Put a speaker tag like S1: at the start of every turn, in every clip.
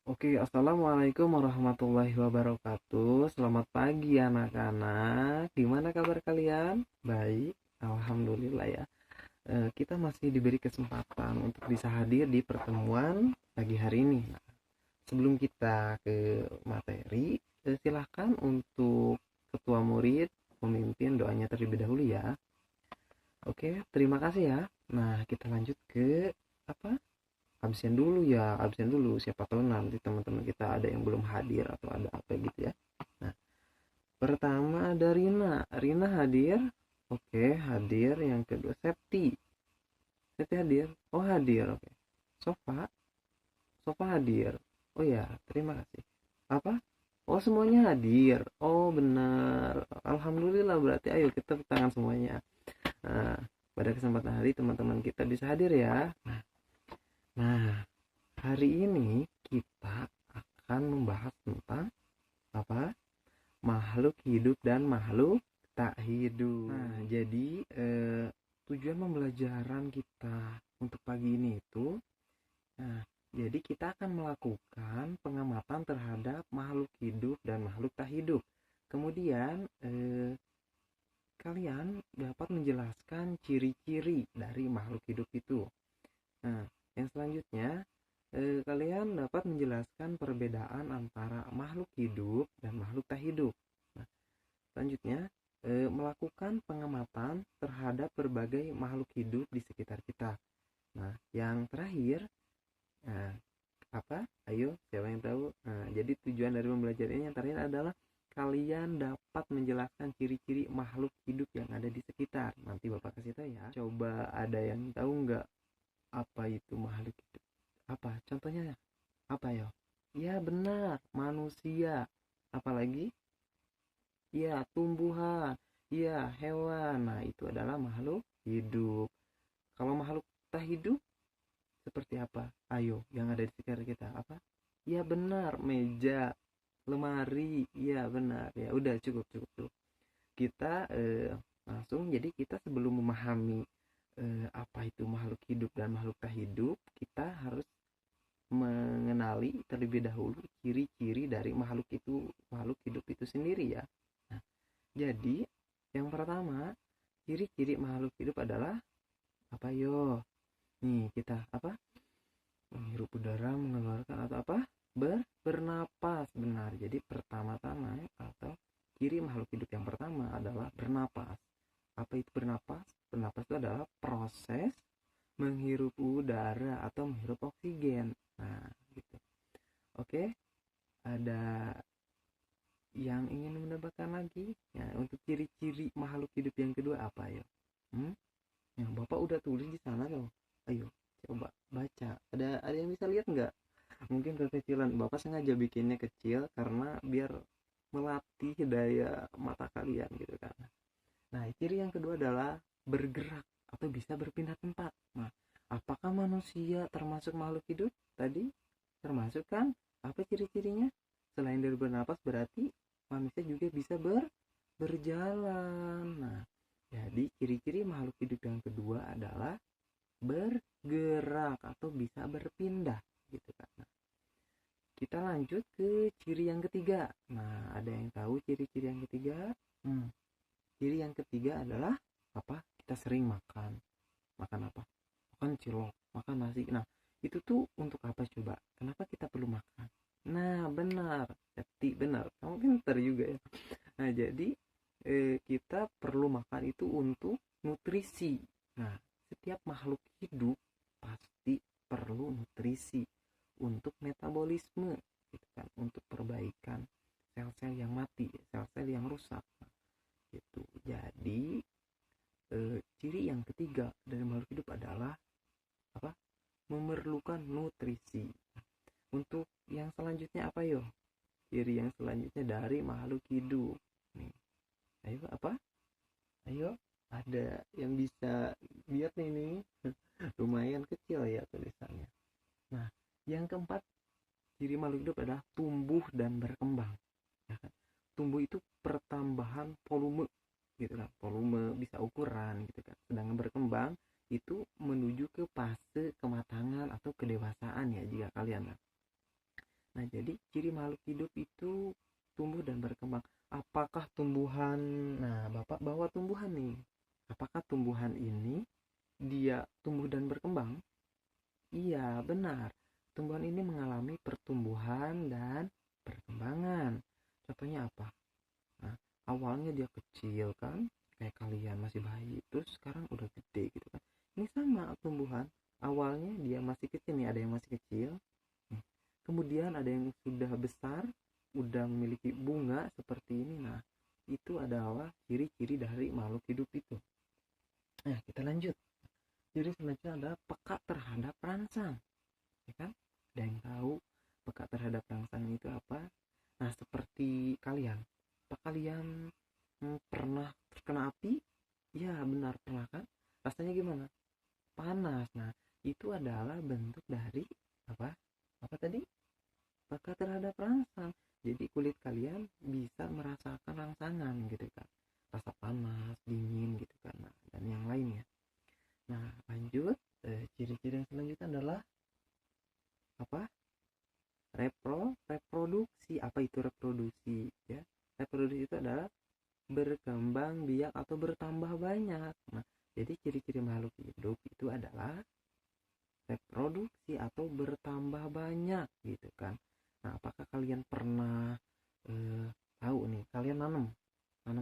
S1: Oke, assalamualaikum warahmatullahi wabarakatuh. Selamat pagi anak-anak. Gimana kabar kalian? Baik, alhamdulillah ya. Kita masih diberi kesempatan untuk bisa hadir di pertemuan pagi hari ini. Nah, sebelum kita ke materi, silahkan untuk ketua murid memimpin doanya terlebih dahulu ya. Oke, terima kasih ya. Nah, kita lanjut ke apa? Absen dulu ya, absen dulu, siapa tahu nanti teman-teman kita ada yang belum hadir atau ada apa gitu ya. Nah, pertama ada Rina hadir. Oke, hadir. Yang kedua Septi hadir. Oh, hadir. Oke. Sofa hadir. Oh ya, terima kasih. Apa? Oh, semuanya hadir. Oh, benar. Alhamdulillah, berarti ayo kita tepuk tangan semuanya. Nah, pada kesempatan hari teman-teman kita bisa hadir ya. Nah, hari ini kita akan membahas tentang apa? Makhluk hidup dan makhluk tak hidup. Nah, jadi tujuan pembelajaran kita untuk pagi ini itu, nah, jadi kita akan melakukan pengamatan terhadap makhluk hidup dan makhluk tak hidup. Kemudian kalian dapat menjelaskan ciri-ciri dari makhluk hidup itu. Nah, yang selanjutnya kalian dapat menjelaskan perbedaan antara makhluk hidup dan makhluk tak hidup. Nah, selanjutnya melakukan pengamatan terhadap berbagai makhluk hidup di sekitar kita. Nah, yang terakhir, nah, apa? Ayo, siapa yang tahu? Nah, jadi tujuan dari pembelajaran ini yang terakhir adalah kalian dapat menjelaskan ciri-ciri makhluk hidup yang ada di sekitar. Nanti Bapak kasih tahu ya. Coba ada yang tahu nggak apa itu makhluk hidup? Apa? Contohnya apa ya? Ya benar, manusia. Apalagi? Ya, tumbuhan. Ya, hewan. Nah, itu adalah makhluk hidup. Kalau makhluk tak hidup seperti apa? Ayo, yang ada di sekitar kita apa? Ya benar, meja, lemari. Ya benar. Ya udah cukup cukup cukup. Kita langsung, jadi kita sebelum memahami apa itu makhluk hidup dan makhluk tak hidup, kita harus mengenali terlebih dahulu ciri-ciri dari makhluk hidup itu sendiri ya. Nah, jadi yang pertama, ciri-ciri makhluk hidup adalah apa yo? Nih kita apa? Menghirup udara, mengeluarkan atau apa? Bernapas. Benar. Jadi pertama-tama atau ciri makhluk hidup yang pertama adalah bernapas. Apa itu bernapas? Bernapas itu adalah proses menghirup udara atau menghirup oksigen. Nah, gitu. Oke, ada yang ingin menambahkan lagi? Ya, untuk ciri-ciri makhluk hidup yang kedua apa ya? Ya, Bapak udah tulis di sana loh. Ayo, coba baca. Ada yang bisa lihat nggak? Mungkin kekecilan. Bapak sengaja bikinnya kecil karena biar melatih daya mata kalian gitu kan. Nah, ciri yang kedua adalah bergerak atau bisa berpindah tempat. Nah, apakah manusia termasuk makhluk hidup? Tadi termasuk kan? Apa ciri-cirinya? Selain dari bernapas berarti manusia juga bisa berjalan. Nah, jadi ciri-ciri makhluk hidup yang kedua adalah bergerak atau bisa berpindah gitu kan. Nah, kita lanjut ke ciri yang ketiga. Nah, ada yang tahu ciri-ciri yang ketiga? Ciri yang ketiga adalah apa? Kita sering makan. Makan apa? Makan cilok, makan nasi. Nah, itu tuh untuk apa coba? Kenapa kita perlu makan? Nah, benar. Jadi benar. Kamu pintar juga ya. Nah, jadi kita perlu makan itu untuk nutrisi. Nah, setiap makhluk hidup pasti perlu nutrisi untuk metabolisme, gitu kan? Untuk perbaikan sel-sel yang mati, sel-sel yang rusak. Nah, gitu. Jadi ciri yang ketiga dari makhluk hidup adalah apa? Memerlukan nutrisi. Untuk yang selanjutnya apa yo? Ciri yang selanjutnya dari makhluk hidup. Nih, ayo apa? Ayo, ada yang bisa lihat nih nih. Lumayan kecil ya tulisannya. Nah, yang keempat, ciri makhluk hidup adalah tumbuh dan berkembang. Ya kan? Tumbuh itu pertambahan volume gitu kan, volume bisa ukuran gitu kan, sedangkan berkembang itu menuju ke fase kematangan atau kedewasaan ya jika kalian. Nah, apakah tumbuhan ini dia tumbuh dan berkembang? Iya, benar. Tumbuhan ini mengalami pertumbuhan dan perkembangan. Contohnya apa? Nah, awalnya dia kecil kan, kayak kalian masih bayi, terus sekarang udah gede gitu kan. Ini sama tumbuhan, awalnya dia masih kecil nih, ada yang masih kecil. Kemudian ada yang sudah besar, udah memiliki bunga seperti ini. Nah, itu adalah ciri-ciri dari makhluk hidup itu. Nah, kita lanjut. Ciri selanjutnya adalah peka terhadap rangsang. Ya kan? Ada yang tahu peka terhadap rangsang itu apa? Nah, seperti kalian. Apa kalian pernah terkena api? Ya, benar pernah kan? Rasanya gimana? Panas. Nah, itu adalah bentuk dari apa? Apa tadi? Peka terhadap rangsang. Jadi kulit kalian bisa merasakan rangsangan gitu kan. Rasa panas, dingin gitu kan. Nah, dan yang lainnya. Nah, lanjut. Ciri-ciri yang selanjutnya adalah apa? Reproduksi. Apa itu reproduksi? Ya, reproduksi itu adalah berkembang biak atau bertambah banyak. Nah, jadi ciri-ciri makhluk hidup itu adalah reproduksi atau bertambah banyak gitu kan. Nah, apakah kalian pernah tahu nih, kalian nanam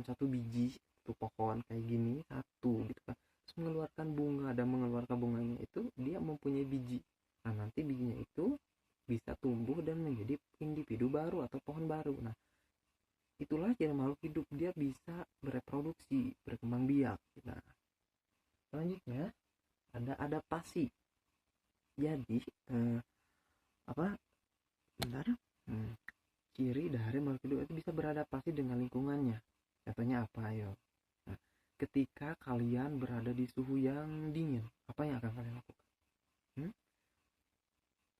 S1: satu biji, satu pohon kayak gini, satu gitu kan, terus mengeluarkan bunga, dan mengeluarkan bunganya itu dia mempunyai biji. Nah, nanti bijinya itu bisa tumbuh dan menjadi individu baru atau pohon baru. Nah, itulah ciri makhluk hidup, dia bisa bereproduksi, berkembang biak. Nah, selanjutnya ada adaptasi. Jadi apa? Bentar. Ciri dari makhluk hidup itu bisa beradaptasi dengan lingkungannya. Contohnya apa, ayo? Nah, ketika kalian berada di suhu yang dingin, apa yang akan kalian lakukan?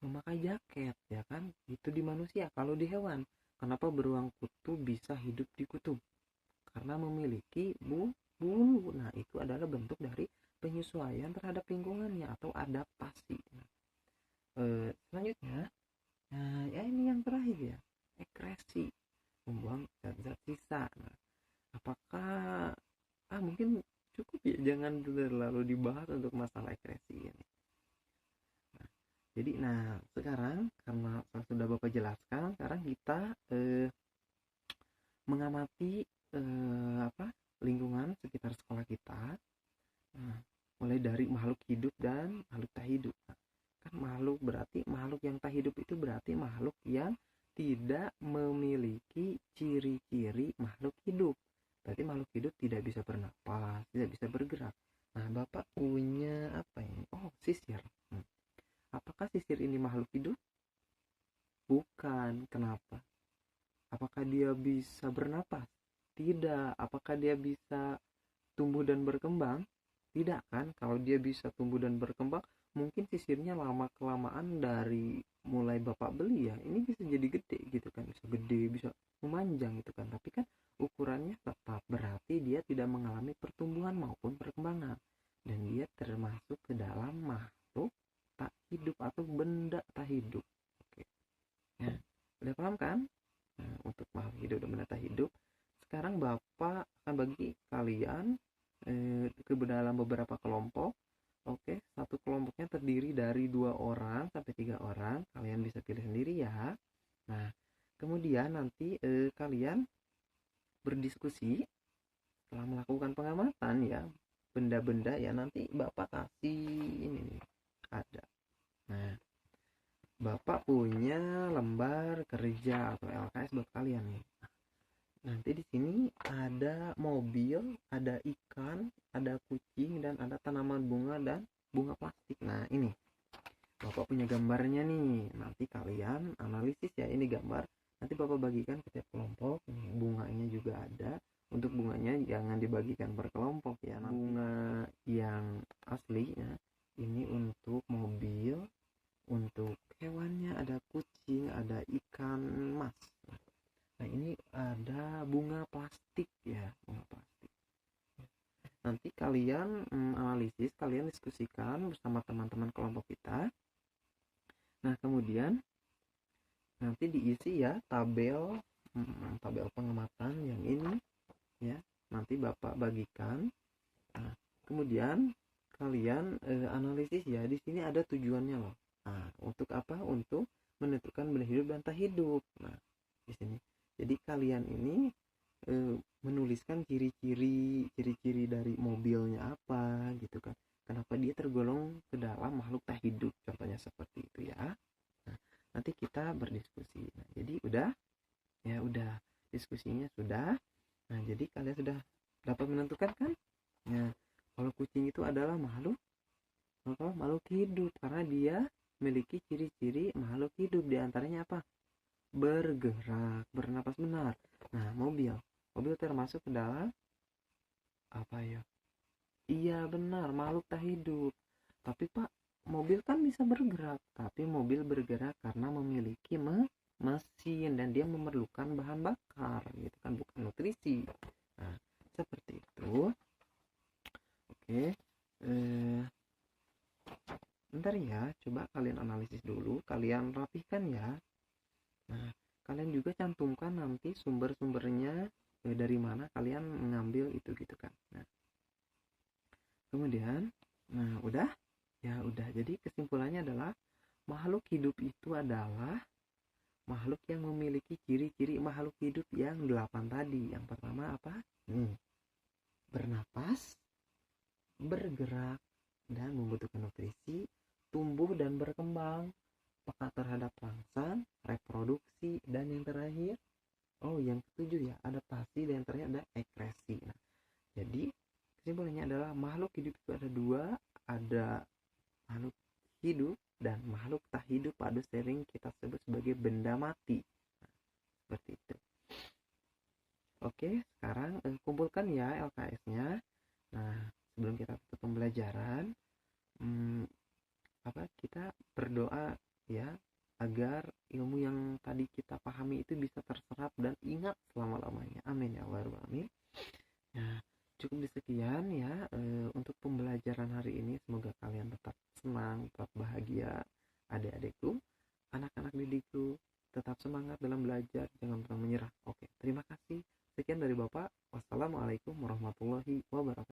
S1: Memakai jaket, ya kan? Itu di manusia. Kalau di hewan, kenapa beruang kutub bisa hidup di kutub? Karena memiliki bulu. Nah, itu adalah bentuk dari penyesuaian terhadap lingkungannya atau adaptasi. Selanjutnya, nah, ya ini yang terakhir ya, ekresi, membuang zat-zat sisa. Nah, apakah mungkin cukup ya, jangan terlalu dibahas untuk masalah ekresi ini. Nah, jadi sekarang karena sudah Bapak jelaskan, sekarang kita mengamati lingkungan sekitar sekolah kita. Nah, mulai dari makhluk hidup dan makhluk tak hidup. Nah, kan makhluk yang tak hidup itu berarti makhluk yang tidak memiliki ciri-ciri makhluk hidup. Berarti makhluk hidup tidak bisa bernapas, tidak bisa bergerak. Nah, Bapak punya apa ini? Oh, sisir. Apakah sisir ini makhluk hidup? Bukan. Kenapa? Apakah dia bisa bernapas? Tidak. Apakah dia bisa tumbuh dan berkembang? Tidak kan? Kalau dia bisa tumbuh dan berkembang, mungkin sisirnya lama kelamaan dari mulai Bapak beli ya, ini bisa jadi gede gitu kan, bisa gede, bisa memanjang gitu kan. Tapi kan ukurannya tetap, berarti dia tidak mengalami pertumbuhan maupun perkembangan, dan dia termasuk ke dalam makhluk tak hidup atau benda tak hidup. Oke. Nah, udah paham kan? Nah, untuk makhluk hidup dan benda tak hidup, sekarang Bapak akan bagi kalian ke dalam beberapa kelompok. Oke, satu kelompoknya terdiri dari 2 orang sampai 3 orang. Kalian bisa pilih sendiri ya. Nah, kemudian nanti kalian berdiskusi setelah melakukan pengamatan ya, benda-benda ya, nanti Bapak kasih ini nih, ada. Nah, Bapak punya lembar kerja atau LKS buat kalian nih. Nanti di sini ada mobil, ada ikan, ada kucing, dan ada tanaman bunga dan bunga plastik. Nah, ini Bapak punya gambarnya nih. Nanti kalian analisis ya, ini gambar. Nanti Bapak bagikan ke tiap kelompok. Bunganya juga ada. Untuk bunganya jangan dibagikan per kelompok ya. Nanti bunga yang asli ya, ini untuk mobil, untuk hewannya ada kucing, ada ikan mas. Nah, ini ada bunga plastik ya, bunga plastik. Nanti kalian analisis, kalian diskusikan bersama teman-teman kelompok kita. Nah, kemudian nanti diisi ya tabel pengamatan yang ini ya. Nanti Bapak bagikan. Nah, Kemudian kalian analisis ya, di sini ada tujuannya loh. Nah, untuk apa? Untuk menentukan benih hidup dan tak hidup. Nah, di sini. Jadi kalian ini menuliskan ciri-ciri dari mobilnya apa gitu kan. Kenapa dia tergolong ke dalam makhluk tak hidup? Contohnya seperti itu ya. Nah, nanti kita berdiskusi. Nah, jadi udah diskusinya sudah. Nah, jadi kalian sudah dapat menentukan kan? Nah, kalau kucing itu adalah makhluk hidup karena dia memiliki ciri-ciri makhluk hidup, di antaranya apa? Bergerak, bernapas benar. Nah, mobil termasuk ke dalam apa ya? Iya benar, makhluk tak hidup. Tapi Pak, mobil kan bisa bergerak, tapi mobil bergerak karena memiliki mesin dan dia memerlukan bahan bakar gitu kan, bukan nutrisi. Nah, seperti itu. Oke. Bentar ya, coba kalian analisis dulu, kalian rapihkan ya. Nah, kalian juga cantumkan nanti sumber-sumbernya, dari mana kalian mengambil itu gitu kan. Nah, kemudian, udah, ya udah. Jadi kesimpulannya adalah makhluk hidup itu adalah makhluk yang memiliki ciri-ciri makhluk hidup yang 8 tadi. Yang pertama apa? Bernapas, bergerak, dan membutuhkan nutrisi, tumbuh dan berkembang, peka terhadap rangsang, reproduksi, dan yang terakhir, yang ketujuh ya, adaptasi, dan yang terakhir ada ekresi. Nah, jadi kesimpulannya adalah makhluk hidup itu ada dua, ada makhluk hidup dan makhluk tak hidup, atau sering kita sebut sebagai benda mati. Nah, seperti itu. Oke, sekarang kumpulkan ya LKS-nya. Nah, sebelum kita tutup pembelajaran, kita berdoa ya agar ilmu yang tadi kita pahami itu bisa terserap dan ingat selama-lamanya. Amin ya Allah. Amin. Nah, cukup sekian ya untuk pembelajaran hari ini. Semoga kalian tetap senang, tetap bahagia. Adik-adikku, anak-anak didikku, tetap semangat dalam belajar, jangan pernah menyerah. Oke, terima kasih. Sekian dari Bapak. Wassalamualaikum warahmatullahi wabarakatuh.